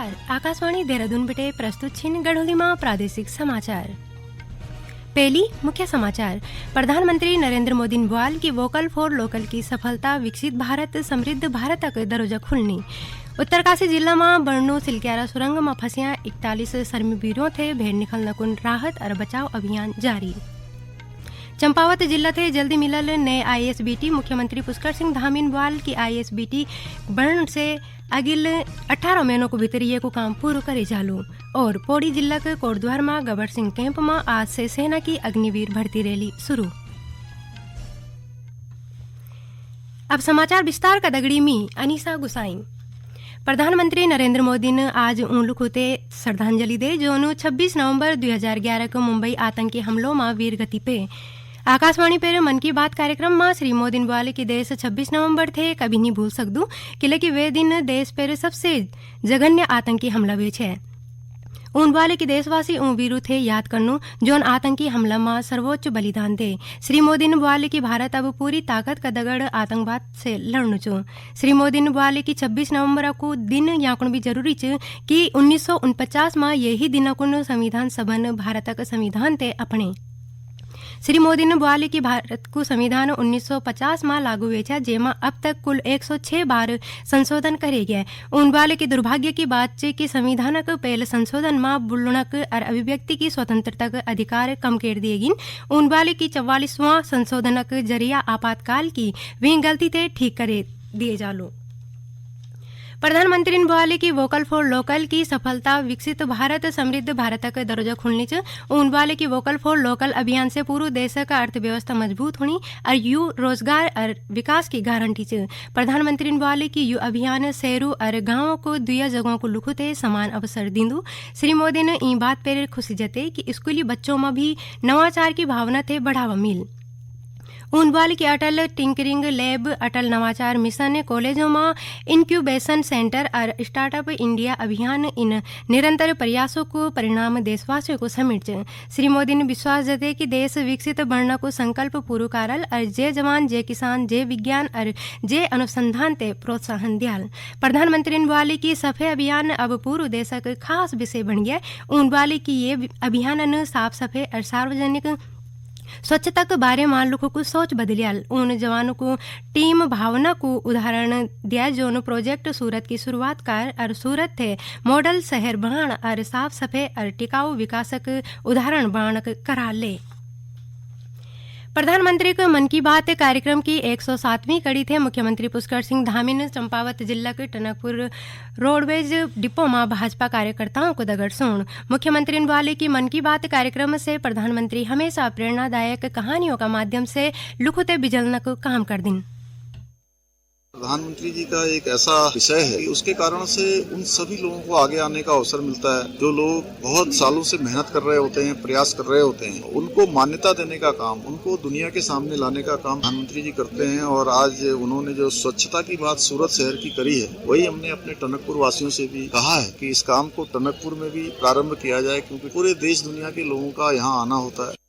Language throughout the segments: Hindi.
नमस्कार। आकाशवाणी देहरादून बेटे प्रस्तुत छिन गढ़ोलीमा प्रादेशिक समाचार। पहली मुख्य समाचार। प्रधानमंत्री नरेंद्र मोदी ने बोल कि वोकल फॉर लोकल की सफलता विकसित भारत समृद्ध भारत तक दरोजा खुलनी। उत्तरकाशी जिला में बर्णो सिलक्यारा सुरंग में फंसिया 41 शर्मवीरों थे भेड़ निकलने कुन राहत और बचाव अभियान जारी। चंपावत जिला थे जल्दी मिलल नए ISBT मुख्यमंत्री पुष्कर सिंह धामीन बोल कि ISBT बन से अगिल 18 महीनों को भीतर ये को काम पूरा करे चालू। और पौड़ी जिला के कोटद्वार में गबर सिंह कैंप में आज से सेना की अग्निवीर भर्ती रैली शुरू। अब समाचार विस्तार का दगड़ी में अनीसा गुसाई। प्रधानमंत्री नरेंद्र मोदी ने आज उन लोगों को श्रद्धांजलि दे जो 26 नवंबर 2011 को मुंबई आतंकी हमलों में वीर गति पे। आकाशवाणी पर मन की बात कार्यक्रम में श्री मोदी ने बोले कि देश 26 नवंबर थे कभी नहीं भूल सकदू कि वे दिन देश पर सबसे जघन्य आतंकी हमला हुए छे। उन बोले कि देशवासी उन वीरों थे याद करनू जोन आतंकी हमला में सर्वोच्च बलिदान दे। श्री मोदी ने बोले कि भारत अब पूरी ताकत का दगड़ आतंकवाद से लड़नु चो। श्री मोदी ने बोले कि 26 नवंबर को दिन याकुन भी जरूरी च कि 1949 में यही दिन कुन संविधान सभन भारत का संविधान ते अपने। श्री मोदी ने बोले कि भारत को संविधान 1950 में लागू हुए छे जेमा अब तक कुल 106 बार संशोधन करे गए। उन बोले कि दुर्भाग्य की बात है कि संविधान के पहले संशोधन में बुलणक और अभिव्यक्ति की स्वतंत्रता के अधिकार कम कर दिए गिन। उन बोले कि 44वां संशोधन के जरिया आपातकाल की वे गलती थे ठीक करे दिए जालो। प्रधानमंत्री ने बोले कि वोकल फॉर लोकल की सफलता विकसित भारत समृद्ध भारत का दर्जा खुलनी च। उन बोले कि वोकल फॉर लोकल अभियान से पूरे देश का अर्थव्यवस्था मजबूत होनी और यू रोजगार और विकास की गारंटी च। प्रधानमंत्री ने बोले कि यू अभियान शहरों और गांवों को दुया जगहों को लुखते समान अवसर दिंदू। श्री मोदी ने इन बात पर खुशी जताई कि स्कूली बच्चों में भी नवाचार की भावना थे बढ़ावा मिल। उन बोले कि अटल टिंकरिंग लैब अटल नवाचार मिशन कॉलेजों में इंक्यूबेशन सेंटर और स्टार्टअप इंडिया अभियान इन निरंतर प्रयासों को परिणाम देशवासियों को समेट। श्री मोदी ने विश्वास जताया कि देश विकसित बनने को संकल्प पूरा करल और जे जवान जे किसान जे विज्ञान और जे अनुसंधान ते प्रोत्साहन दियाल। प्रधानमंत्री ने बोले कि सफाई अभियान अब पूरे देश का खास विषय बन गया। उन बोले कि ये अभियान साफ सफाई और सार्वजनिक स्वच्छता के बारे में लोगों को सोच बदलियाल। उन जवानों को टीम भावना को उदाहरण दिया जो प्रोजेक्ट सूरत की शुरुआत कर और सूरत थे मॉडल शहर बनाण और साफ सफाई और टिकाऊ विकास उदाहरण बन करा ले। प्रधानमंत्री के मन की बात कार्यक्रम की 107वीं कड़ी थे मुख्यमंत्री पुष्कर सिंह धामी ने चंपावत जिला के टनकपुर रोडवेज डिपो में भाजपा कार्यकर्ताओं को दगड़ सुन। मुख्यमंत्री ने बोले कि मन की बात कार्यक्रम से प्रधानमंत्री हमेशा प्रेरणादायक कहानियों का माध्यम से लुखते बिजलने को काम कर दिन। प्रधानमंत्री जी का एक ऐसा विषय है कि उसके कारण से उन सभी लोगों को आगे आने का अवसर मिलता है जो लोग बहुत सालों से मेहनत कर रहे होते हैं, प्रयास कर रहे होते हैं। उनको मान्यता देने का काम, उनको दुनिया के सामने लाने का काम प्रधानमंत्री जी करते हैं। और आज उन्होंने जो स्वच्छता की बात सूरत शहर की करी है, वही हमने अपने टनकपुर वासियों से भी कहा है कि इस काम को टनकपुर में भी प्रारंभ किया जाए क्योंकि पूरे देश दुनिया के लोगों का यहाँ आना होता है।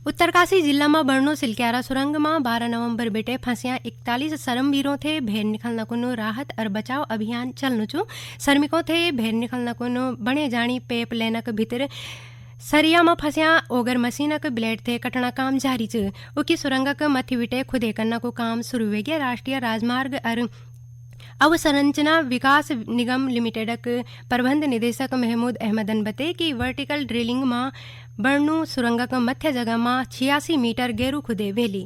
उत्तरकाशी जिला में बर्णो सिलक्यारा सुरंग में 12 नवंबर बेटे फंसिया 41 शर्मवीरों थे भेड़ निकलना कुनो राहत और बचाव अभियान चलनु चु। श्रमिकों थे भेड़ निकलना कुनो बने जानी पेप लेना के भीतर सरिया में फंसिया ओगर मशीन के ब्लेड थे कटना काम जारी च। उकी सुरंग के मथी विटे खुदे करना को काम शुरू हो गया। राष्ट्रीय राजमार्ग और अवसंरचना विकास निगम लिमिटेड के प्रबंध निदेशक महमूद अहमदन बते कि वर्टिकल ड्रिलिंग में बर्णू सुरंग के मध्य जगह में 86 मीटर गेरू खुदे वेली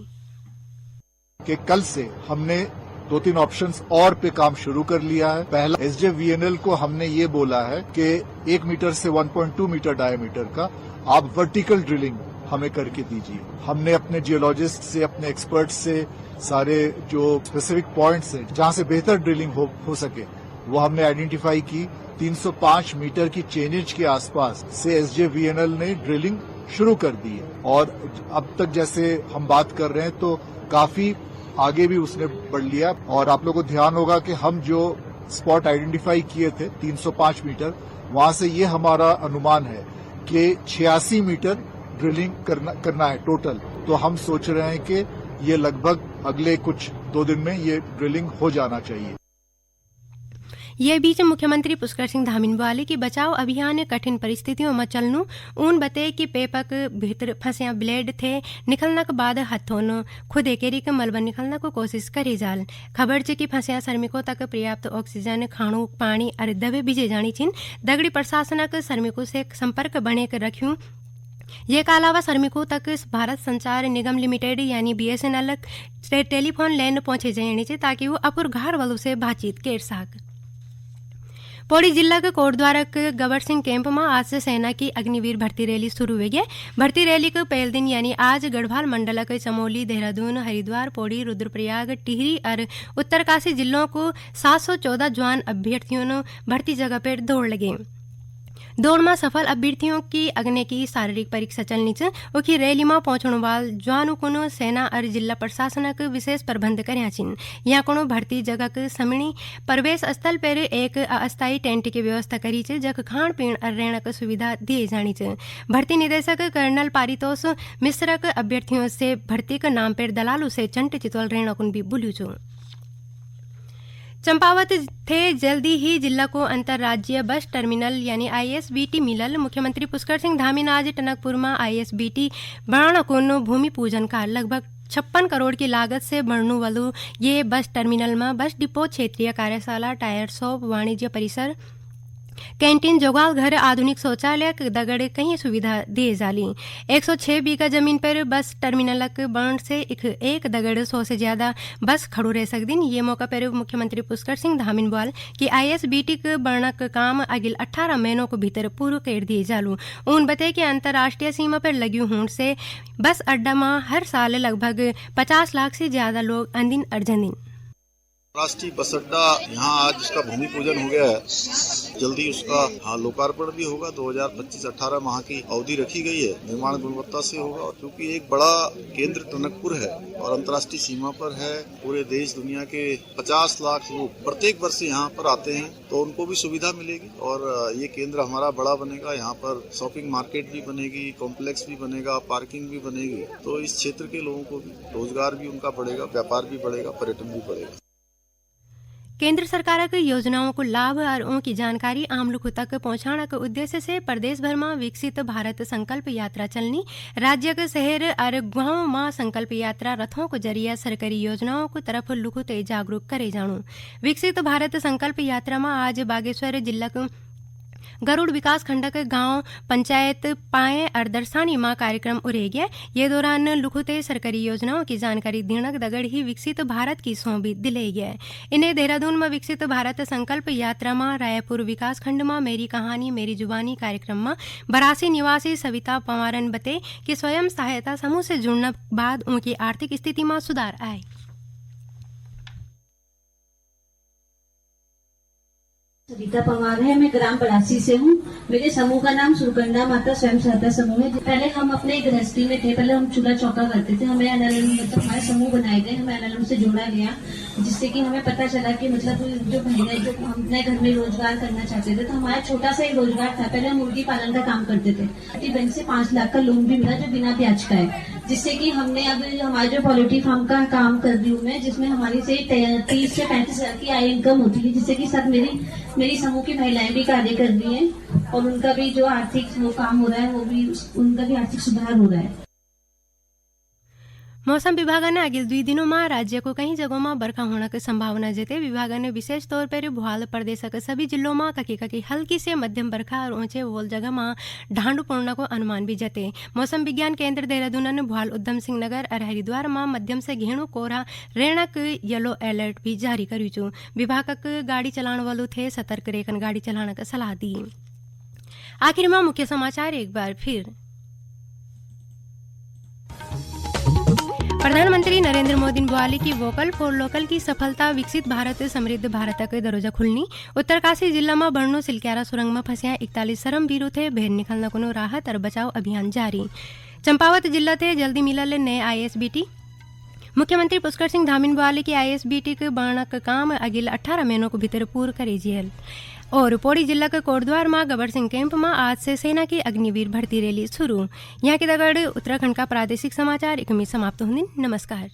कि कल से हमने 2-3 ऑप्शंस और पे काम शुरू कर लिया है। पहला SJVNL को हमने ये बोला है कि 1 मीटर से 1.2 मीटर डायमीटर का आप वर्टिकल ड्रिलिंग हमें करके दीजिए। हमने अपने जियोलॉजिस्ट से, अपने एक्सपर्ट से सारे जो स्पेसिफिक पॉइंट्स हैं जहां से बेहतर ड्रिलिंग हो सके वो हमने आइडेंटिफाई की। 305 मीटर की चेनेज के आसपास से SJVNL ने ड्रिलिंग शुरू कर दी है और अब तक जैसे हम बात कर रहे हैं तो काफी आगे भी उसने बढ़ लिया। और आप लोगों को ध्यान होगा कि हम जो स्पॉट आइडेंटिफाई किए थे 305 मीटर, वहां से ये हमारा अनुमान है कि 86 मीटर ड्रिलिंग करना है टोटल। तो हम सोच रहे हैं कि ये लगभग अगले कुछ 2 दिन में ये ड्रिलिंग हो जाना चाहिए। ये बीच मुख्यमंत्री पुष्कर सिंह धामीन बोले कि बचाव अभियान कठिन परिस्थितियों में चलनू ऊन बते कि पेपक भीतर फंसिया ब्लेड थे निकलने के बाद हथों खुद एकेरी के मलबा निकलने को कोशिश करे जाल। खबर च कि फंसिया श्रमिकों तक पर्याप्त ऑक्सीजन खाणु पानी और दवे बीजे जानी छिन। दगड़ी प्रशासनक श्रमिकों से संपर्क बने कर रख्यूं। ये के अलावा श्रमिकों तक भारत संचार निगम लिमिटेड यानी BSNL टेलीफोन लाइन पहुंचे जाने चाहिए ताकि वो अपुर घर वालों से बातचीत कर सक। पौड़ी जिला के कोटद्वार के गबर सिंह कैंप में आज से सेना की अग्निवीर भर्ती रैली शुरू हुई है। भर्ती रैली के पहले दिन यानी आज गढ़वाल मंडल के चमोली, देहरादून, हरिद्वार, पौड़ी, रुद्रप्रयाग, टिहरी और उत्तरकाशी जिलों को 714 जवान अभ्यर्थियों ने भर्ती जगह पर दौड़ लगे। दौड़ में सफल अभ्यर्थियों की अग्नि की शारीरिक परीक्षा चलनी च उनकी रैली में पहुंचने वाल जवानों को सेना और जिला प्रशासन के विशेष प्रबंध कर्या छिन। यहाँ को भर्ती जगह के समिणी प्रवेश स्थल पर एक अस्थायी टेंट की व्यवस्था करी च जख खाण पीण और रहने की सुविधा दी जानी च। भर्ती निदेशक कर्नल पारितोष मिश्र के अभ्यर्थियों से भर्ती के नाम पर दलालू से चंट चितौल रहना को भी बुलू छो। चंपावत थे जल्दी ही जिला को अंतर्राज्यीय बस टर्मिनल यानी ISBT मिलल। मुख्यमंत्री पुष्कर सिंह धामीन आज टनकपुर में ISBT बनाना को भूमि पूजन का लगभग 56 करोड़ की लागत से बनने वालू ये बस टर्मिनल में बस डिपो, क्षेत्रीय कार्यशाला, टायर शॉप, वाणिज्य परिसर, कैंटीन, जोगाल घर, आधुनिक शौचालय दगड़ कई सुविधा दिए जाली। 106 बीघा जमीन पर बस टर्मिनल बन से एक दगड़ 100 से ज्यादा बस खड़ो रह सकदिन। ये मौका पर मुख्यमंत्री पुष्कर सिंह धामीन बोल कि ISBT के बनना का काम अगिल 18 महीनों को भीतर पूरा कर दिए जालू। उन बताए कि अंतर्राष्ट्रीय सीमा पर लगी होने से बस अड्डा में हर साल लगभग 50 लाख से ज्यादा लोग अंदिन अर्जन। राष्ट्रीय बस अड्डा यहाँ आज उसका भूमि पूजन हो गया है। जल्दी उसका लोकार्पण भी होगा। 2025-18 माह की अवधि रखी गई है। निर्माण गुणवत्ता से होगा और क्योंकि एक बड़ा केंद्र टनकपुर है और अंतर्राष्ट्रीय सीमा पर है, पूरे देश दुनिया के 50 लाख लोग प्रत्येक वर्ष यहाँ पर आते हैं तो उनको भी सुविधा मिलेगी और ये केंद्र हमारा बड़ा बनेगा। यहाँ पर शॉपिंग मार्केट भी बनेगी, कॉम्प्लेक्स भी बनेगा, पार्किंग भी बनेगी। तो इस क्षेत्र के लोगों को भी रोजगार भी उनका बढ़ेगा, व्यापार भी बढ़ेगा, पर्यटन भी बढ़ेगा। केंद्र सरकार की योजनाओं को लाभ और उनकी जानकारी आम लोगों तक पहुंचाने के उद्देश्य से प्रदेश भर में विकसित भारत संकल्प यात्रा चलनी। राज्य के शहर और गांव में संकल्प यात्रा रथों के जरिए सरकारी योजनाओं को तरफ लोगों को जागरूक करे जाणु। विकसित भारत संकल्प यात्रा में आज बागेश्वर जिला के गरुड़ विकास खंड के गांव पंचायत पाए और दरसानी मां कार्यक्रम उरे गया। ये दौरान लुखुते सरकारी योजनाओं की जानकारी देने दगड़ ही विकसित भारत की सौं भी दिले गया। इन्हें देहरादून में विकसित भारत संकल्प यात्रा में रायपुर विकास खंड में मेरी कहानी मेरी जुबानी कार्यक्रम में बरासी निवासी सविता पवारन बते कि स्वयं सहायता समूह से जुड़ने बाद उनकी आर्थिक स्थिति में सुधार आए। सविता पवार है, मैं ग्राम पड़ासी से हूँ। मेरे समूह का नाम सुरकंडा माता स्वयं सहायता समूह है। पहले हम अपने गृहस्थी में थे, पहले हम चूल्हा चौका करते थे। हमें NLM मतलब हमारे समूह बनाए गए, हमें NLM से जोड़ा गया, जिससे कि हमें पता चला कि मतलब जो महिलाएं जो हम अपने घर में रोजगार करना चाहते थे तो हमारा छोटा सा ही रोजगार था। पहले हम मुर्गी पालन का काम करते थे। बैंक से 5 लाख का लोन भी मिला जो बिना ब्याज का है, जिससे कि हमने अब हमारे जो पोल्ट्री फार्म का काम कर रही हूँ मैं, जिसमें हमारी से 30 से 35 हजार की आय इनकम होती है, जिससे कि साथ मेरी समूह की महिलाएं भी कार्य कर रही हैं और उनका भी जो आर्थिक वो काम हो रहा है वो भी उनका भी आर्थिक सुधार हो रहा है। मौसम विभाग ने अगिल 2 दिनों में राज्य को कई जगहों में बरखा होने की संभावना जते। विभाग ने विशेष तौर पर भोपाल प्रदेश के सभी जिलों में ककी हल्की से मध्यम बरखा और ऊंचे वोल जगह में ढांडू पड़ने को अनुमान भी जते। मौसम विज्ञान केंद्र देहरादून ने भोपाल, उधम सिंह नगर और हरिद्वार में मध्यम से घेणु कोहरा रहने के येलो अलर्ट भी जारी करू छू। विभाग गाड़ी चलाने वालों थे सतर्क रहकर गाड़ी चलाने की सलाह दी। आखिर में मुख्य समाचार एक बार फिर। प्रधानमंत्री नरेंद्र मोदी ने बोली कि वोकल फॉर लोकल की सफलता विकसित भारत समृद्ध भारत के दरोजा खुलनी। उत्तरकाशी जिला में बड़नो सिलक्यारा सुरंग में फंसिया 41 श्रम वीरों थे भेर निकलने को राहत और बचाव अभियान जारी। चंपावत जिला थे जल्दी मिलल नए ISBT। मुख्यमंत्री पुष्कर सिंह धामीन बोले कि ISBT के बनने का काम अगिल 18 महीनों को भीतर पूरा करे जेल। और पौड़ी जिला के कोटद्वार में गबर सिंह कैंप में आज से सेना की अग्निवीर भर्ती रैली शुरू। यहाँ की दगड़ उत्तराखंड का प्रादेशिक समाचार समाप्त होने। नमस्कार।